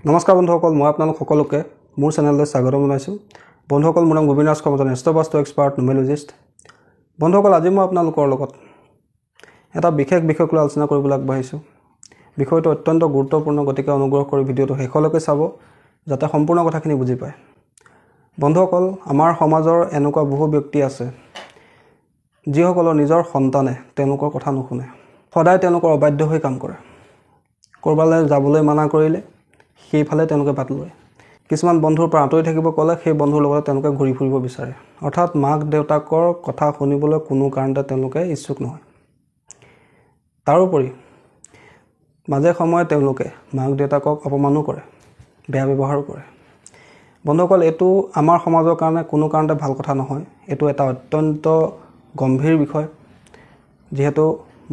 নমস্কাৰ বন্ধুসকল, মই আপোনালোক সকলোকে মোৰ চেনেললৈ স্বাগতম জনাইছোঁ। বন্ধুসকল, মোৰ নাম গোবিন্দ ৰাজ কৰ্মজন, এষ্ট্ৰবাস্তু এক্সপাৰ্ট নিউমেৰলজিষ্ট। বন্ধুসকল, আজি মই আপোনালোকৰ লগত এটা বিশেষ বিষয়ক লৈ আলোচনা কৰিবলৈ আগবাঢ়িছোঁ। বিষয়টো অত্যন্ত গুৰুত্বপূৰ্ণ, গতিকে অনুগ্ৰহ কৰি ভিডিঅ'টো শেষলৈকে চাব যাতে সম্পূৰ্ণ কথাখিনি বুজি পায়। বন্ধুসকল, আমাৰ সমাজৰ এনেকুৱা বহু ব্যক্তি আছে যিসকলৰ নিজৰ সন্তানে তেওঁলোকৰ কথা নুশুনে, সদায় তেওঁলোকৰ অবাধ্য হৈ কাম কৰে। ক'ৰবালৈ যাবলৈ মানা কৰিলে সেইফালে তেওঁলোকে বাট লয়। কিছুমান বন্ধুৰ পৰা আঁতৰি থাকিব ক'লে সেই বন্ধুৰ লগত তেওঁলোকে ঘূৰি ফুৰিব বিচাৰে। অৰ্থাৎ মাক দেউতাকৰ কথা শুনিবলৈ কোনো কাৰণতে তেওঁলোকে ইচ্ছুক নহয়। তাৰোপৰি মাজে সময়ে তেওঁলোকে মাক দেউতাকক অপমানো কৰে, বেয়া ব্যৱহাৰো কৰে। বন্ধুসকল, এইটো আমাৰ সমাজৰ কাৰণে কোনো কাৰণতে ভাল কথা নহয়। এইটো এটা অত্যন্ত গম্ভীৰ বিষয়। যিহেতু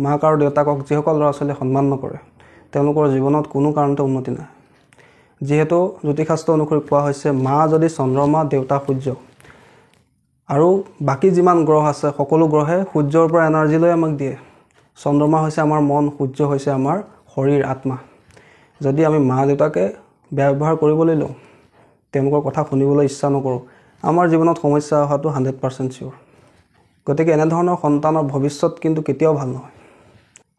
মাক আৰু দেউতাকক যিসকল ল'ৰা ছোৱালীয়ে সন্মান নকৰে তেওঁলোকৰ জীৱনত কোনো কাৰণতে উন্নতি নাই। যিহেতু জ্যোতিষশাস্ত্ৰ অনুসৰি কোৱা হৈছে, মা যদি চন্দ্ৰমা, দেউতা সূৰ্য, আৰু বাকী যিমান গ্ৰহ আছে সকলো গ্ৰহে সূৰ্যৰ পৰা এনাৰ্জি লৈ আমাক দিয়ে। চন্দ্ৰমা হৈছে আমাৰ মন, সূৰ্য হৈছে আমাৰ শৰীৰ, আত্মা। যদি আমি মা দেউতাকে বেয়া ব্যৱহাৰ কৰিবলৈ লওঁ, তেওঁলোকৰ কথা শুনিবলৈ ইচ্ছা নকৰোঁ, আমাৰ জীৱনত সমস্যা অহাটো 100% চিয়'ৰ। গতিকে এনেধৰণৰ সন্তানৰ ভৱিষ্যত কিন্তু কেতিয়াও ভাল নহয়।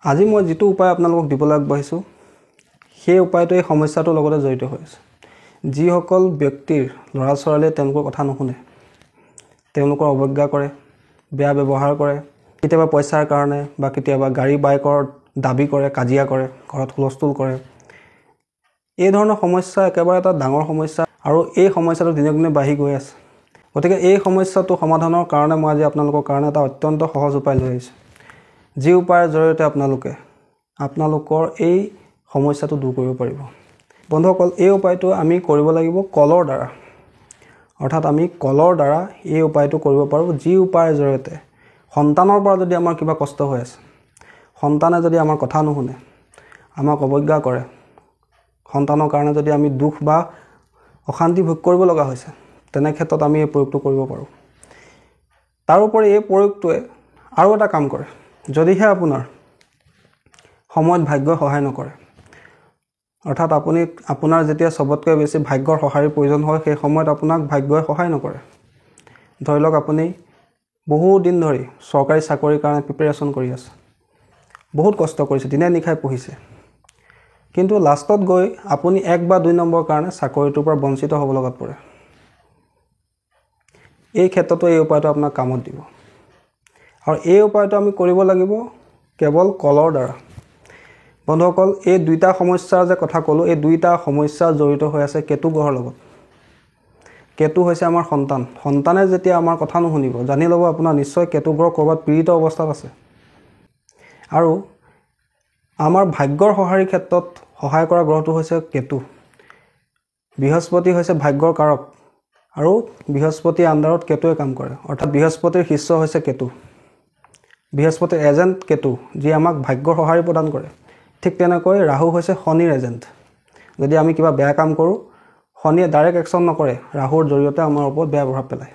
আজি মই যিটো উপায় আপোনালোকক দিবলৈ আগবাঢ়িছোঁ সেই উপায়টো এই সমস্যাটোৰ লগতে জড়িত হৈ আছে। যিসকল ব্যক্তিৰ ল'ৰা ছোৱালীয়ে তেওঁলোকৰ কথা নুশুনে, তেওঁলোকৰ অৱজ্ঞা কৰে, বেয়া ব্যৱহাৰ কৰে, কেতিয়াবা পইচাৰ কাৰণে বা কেতিয়াবা গাড়ী বাইকৰ দাবী কৰে, কাজিয়া কৰে, ঘৰত হুলস্থুল কৰে, এই ধৰণৰ সমস্যা একেবাৰে এটা ডাঙৰ সমস্যা আৰু এই সমস্যাটো দিনক দিনে বাঢ়ি গৈ আছে। গতিকে এই সমস্যাটো সমাধানৰ কাৰণে মই আজি আপোনালোকৰ কাৰণে এটা অত্যন্ত সহজ উপায় লৈ আহিছোঁ, যি উপায়ৰ জৰিয়তে আপোনালোকৰ এই সমস্যাটো দূৰ কৰিব পাৰিব। বন্ধুসকল, এই উপায়টো আমি কৰিব লাগিব কলৰ দ্বাৰা। অৰ্থাৎ আমি কলৰ দ্বাৰা এই উপায়টো কৰিব পাৰোঁ, যি উপায়ৰ জৰিয়তে সন্তানৰ পৰা যদি আমাৰ কিবা কষ্ট হৈ আছে, সন্তানে যদি আমাৰ কথা নুশুনে, আমাক অৱজ্ঞা কৰে, সন্তানৰ কাৰণে যদি আমি দুখ বা অশান্তি ভোগ কৰিব লগা হৈছে, তেনে ক্ষেত্ৰত আমি এই প্ৰয়োগটো কৰিব পাৰোঁ। তাৰোপৰি এই প্ৰয়োগটোৱে আৰু এটা কাম কৰে। যদিহে আপোনাৰ সময়ত ভাগ্যই সহায় নকৰে, অৰ্থাৎ আপোনাৰ যেতিয়া চবতকৈ বেছি ভাগ্যৰ সঁহাৰিৰ প্ৰয়োজন হয়, সেই সময়ত আপোনাক ভাগ্যই সহায় নকৰে। ধৰি লওক আপুনি বহু দিন ধৰি চৰকাৰী চাকৰিৰ কাৰণে প্ৰিপেৰেশ্যন কৰি আছে, বহুত কষ্ট কৰিছে, দিনে নিশাই পঢ়িছে, কিন্তু লাষ্টত গৈ আপুনি 1 বা 2 নম্বৰ কাৰণে চাকৰিটোৰ পৰা বঞ্চিত হ'ব লগাত পৰে। এই ক্ষেত্ৰতো এই উপায়টো আপোনাক কামত দিব। আৰু এই উপায়টো আমি কৰিব লাগিব কেৱল কলৰ দ্বাৰা। বন্ধুসকল, এই দুইটা সমস্যাৰ যে কথা ক'লোঁ, এই দুইটা সমস্যা জড়িত হৈ আছে কেতু গ্ৰহৰ লগত। কেতু হৈছে আমাৰ সন্তান। সন্তানে যেতিয়া আমাৰ কথা নুশুনিব, জানি ল'ব আপোনাৰ নিশ্চয় কেতু গ্ৰহ ক'ৰবাত পীড়িত অৱস্থাত আছে। আৰু আমাৰ ভাগ্যৰ সঁহাৰিৰ ক্ষেত্ৰত সহায় কৰা গ্ৰহটো হৈছে কেতু। বৃহস্পতি হৈছে ভাগ্যৰ কাৰক, আৰু বৃহস্পতিৰ আণ্ডাৰত কেতুৱে কাম কৰে। অৰ্থাৎ বৃহস্পতিৰ শিষ্য হৈছে কেতু। বৃহস্পতিৰ এজেণ্ট কেতু, যি আমাক ভাগ্যৰ সঁহাৰি প্ৰদান কৰে। ঠিক তেনেকৈ ৰাহু হৈছে শনিৰ এজেণ্ট। যদি আমি কিবা বেয়া কাম কৰোঁ, শনিয়ে ডাইৰেক্ট একশ্যন নকৰে, ৰাহুৰ জৰিয়তে আমাৰ ওপৰত বেয়া প্ৰভাৱ পেলায়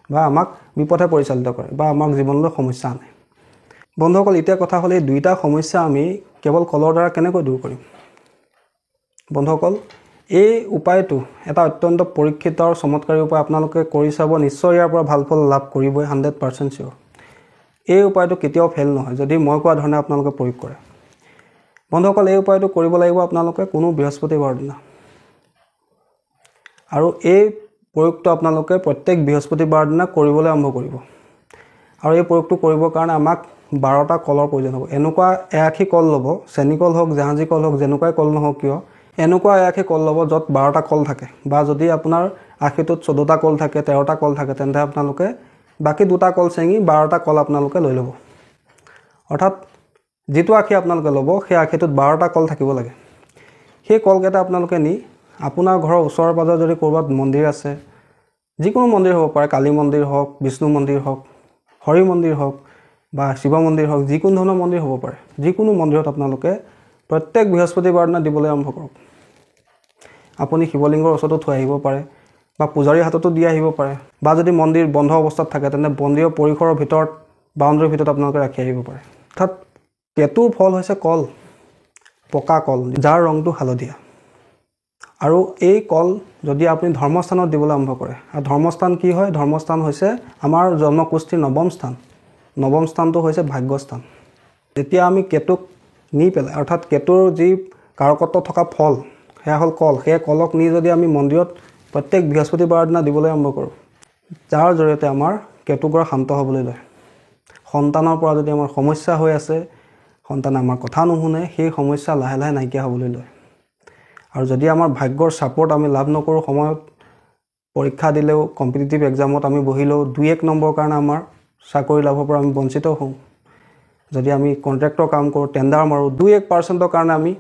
বা আমাক বিপথে পৰিচালিত কৰে বা আমাক জীৱনলৈ সমস্যা আনে। বন্ধুসকল, এতিয়া কথা হ'ল এই দুইটা সমস্যা আমি কেৱল কলৰ দ্বাৰা কেনেকৈ দূৰ কৰিম। বন্ধুসকল, এই উপায়টো এটা অত্যন্ত পৰীক্ষিত আৰু চমৎকাৰী উপায়। আপোনালোকে কৰি চাব, নিশ্চয় ইয়াৰ পৰা ভাল ফল লাভ কৰিবই, 100% চিয়'ৰ। এই উপায়টো কেতিয়াও ফেইল নহয় যদি মই কোৱা ধৰণে আপোনালোকে প্ৰয়োগ কৰে। বন্ধুসকল, এই উপায়টো কৰিব লাগিব আপোনালোকে কোনো বৃহস্পতিবাৰৰ দিনা। আৰু এই প্ৰয়োগটো আপোনালোকে প্ৰত্যেক বৃহস্পতিবাৰৰ দিনা কৰিবলৈ আৰম্ভ কৰিব। আৰু এই প্ৰয়োগটো কৰিবৰ কাৰণে আমাক 12টা কলৰ প্ৰয়োজন হ'ব। এনেকুৱা এআখি কল ল'ব, চেনি কল হওক, জাহাজী কল হওক, যেনেকুৱাই কল নহওক কিয়, এনেকুৱা এআখি কল ল'ব য'ত 12টা কল থাকে। বা যদি আপোনাৰ আখিটোত 14টা কল থাকে, 13টা কল থাকে, তেন্তে আপোনালোকে বাকী 2টা কল চেঙি 12টা কল আপোনালোকে লৈ ল'ব। অৰ্থাৎ যিটো আখি আপোনালোকে ল'ব, সেই আখিটোত 12টা কল থাকিব লাগে। সেই কলকেইটা আপোনালোকে নি আপোনাৰ ঘৰৰ ওচৰে পাঁজৰে যদি ক'ৰবাত মন্দিৰ আছে, যিকোনো মন্দিৰ হ'ব পাৰে, কালী মন্দিৰ হওক, বিষ্ণু মন্দিৰ হওক, হৰি মন্দিৰ হওক বা শিৱ মন্দিৰ হওক, যিকোনো ধৰণৰ মন্দিৰ হ'ব পাৰে, যিকোনো মন্দিৰত আপোনালোকে প্ৰত্যেক বৃহস্পতিবাৰৰ দিনা দিবলৈ আৰম্ভ কৰক। আপুনি শিৱলিংগৰ ওচৰতো থৈ আহিব পাৰে বা পূজাৰীৰ হাততো দি আহিব পাৰে, বা যদি মন্দিৰ বন্ধ অৱস্থাত থাকে তেন্তে মন্দিৰৰ পৰিসৰৰ ভিতৰত, বাউণ্ডেৰীৰ ভিতৰত আপোনালোকে ৰাখি আহিব পাৰে। অৰ্থাৎ কেতুৰ ফল হৈছে কল, পকা কল, যাৰ ৰংটো হালধীয়া। আৰু এই কল যদি আপুনি ধৰ্মস্থানত দিবলৈ আৰম্ভ কৰে, আৰু ধৰ্মস্থান কি হয়? ধৰ্মস্থান হৈছে আমাৰ জন্মকুষ্ঠিৰ নৱম স্থান। নৱম স্থানটো হৈছে ভাগ্যস্থান। যেতিয়া আমি কেতুক নি পেলাই, অৰ্থাৎ কেতুৰ যি কাৰকত্ব থকা ফল, সেয়া হ'ল কল, সেই কলক নি যদি আমি মন্দিৰত প্ৰত্যেক বৃহস্পতিবাৰৰ দিনা দিবলৈ আৰম্ভ কৰোঁ, যাৰ জৰিয়তে আমাৰ কেতুগ্ৰহ শান্ত হ'বলৈ লয়। সন্তানৰ পৰা যদি আমাৰ সমস্যা হৈ আছে, সন্তানে আমাৰ কথা নুশুনে, সেই সমস্যা লাহে লাহে নাইকিয়া হ'বলৈ লয়। আৰু যদি আমাৰ ভাগ্যৰ ছাপোৰ্ট আমি লাভ নকৰোঁ, সময়ত পৰীক্ষা দিলেও, কম্পিটিটিভ এক্সামত আমি বহিলেও 2-1 নম্বৰৰ কাৰণে আমাৰ চাকৰি লাভৰ পৰা আমি বঞ্চিত হওঁ। যদি আমি কণ্ট্ৰেক্টৰ কাম কৰোঁ, টেণ্ডাৰ মাৰোঁ, 2-1% কাৰণে আমি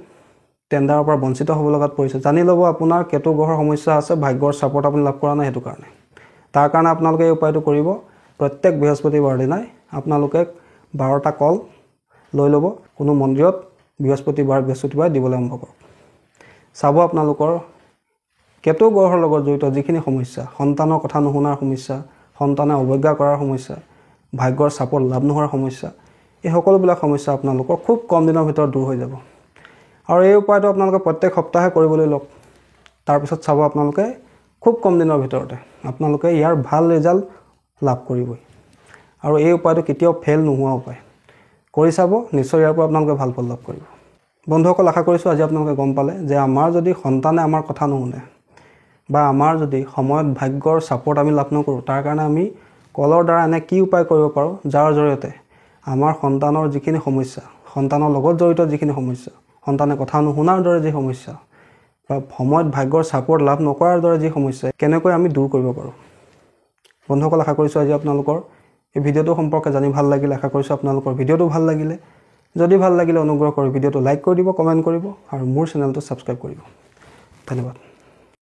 টেণ্ডাৰৰ পৰা বঞ্চিত হ'ব লগাত পৰিছে। জানি ল'ব আপোনাৰ কেতু গ্ৰহৰ সমস্যা আছে, ভাগ্যৰ ছাপোৰ্ট আপুনি লাভ কৰা নাই সেইটো কাৰণে। তাৰ কাৰণে আপোনালোকে এই উপায়টো কৰিব, প্ৰত্যেক বৃহস্পতিবাৰৰ দিনাই আপোনালোকে 12টা কল লৈ ল'ব, কোনো মন্দিৰত বৃহস্পতিবাৰে দিবলৈ আৰম্ভ কৰক। চাব আপোনালোকৰ কেতু গ্ৰহৰ লগত জড়িত যিখিনি সমস্যা, সন্তানৰ কথা নুশুনাৰ সমস্যা, সন্তানে অৱজ্ঞা কৰাৰ সমস্যা, ভাগ্যৰ ছাপোৰ্ট লাভ নোহোৱাৰ সমস্যা, এই সকলোবিলাক সমস্যা আপোনালোকৰ খুব কম দিনৰ ভিতৰত দূৰ হৈ যাব। আৰু এই উপায়টো আপোনালোকে প্ৰত্যেক সপ্তাহে কৰিবলৈ লওক। তাৰপিছত চাব আপোনালোকে খুব কম দিনৰ ভিতৰতে আপোনালোকে ইয়াৰ ভাল ৰিজাল্ট লাভ কৰিবই। আৰু এই উপায়টো কেতিয়াও ফেইল নোহোৱা উপায়। কৰি চাব, নিশ্চয় ইয়াৰ পৰা আপোনালোকে ভাল ফল লাভ কৰিব। বন্ধুসকল, আশা কৰিছোঁ আজি আপোনালোকে গম পালে যে আমাৰ যদি সন্তানে আমাৰ কথা নুশুনে, বা আমাৰ যদি সময়ত ভাগ্যৰ ছাপোৰ্ট আমি লাভ নকৰোঁ, তাৰ কাৰণে আমি কলৰ দ্বাৰা এনে কি উপায় কৰিব পাৰোঁ, যাৰ জৰিয়তে আমাৰ সন্তানৰ যিখিনি সমস্যা, সন্তানৰ লগত জড়িত যিখিনি সমস্যা, সন্তানে কথা নুশুনাৰ দৰে যি সমস্যা, বা সময়ত ভাগ্যৰ ছাপোৰ্ট লাভ নকৰাৰ দৰে যি সমস্যা, কেনেকৈ আমি দূৰ কৰিব পাৰোঁ। বন্ধুসকল, আশা কৰিছোঁ আজি আপোনালোকৰ এই ভিডিঅ'টো সম্পৰ্কে জানি ভাল লাগিলে। আশা কৰিছোঁ আপোনালোকৰ ভিডিঅ'টো ভাল লাগিলে। যদি ভাল লাগিলে অনুগ্ৰহ কৰি ভিডিঅ'টো লাইক কৰি দিব, কমেণ্ট কৰিব আৰু মোৰ চেনেলটো ছাবস্ক্ৰাইব কৰিব। ধন্যবাদ।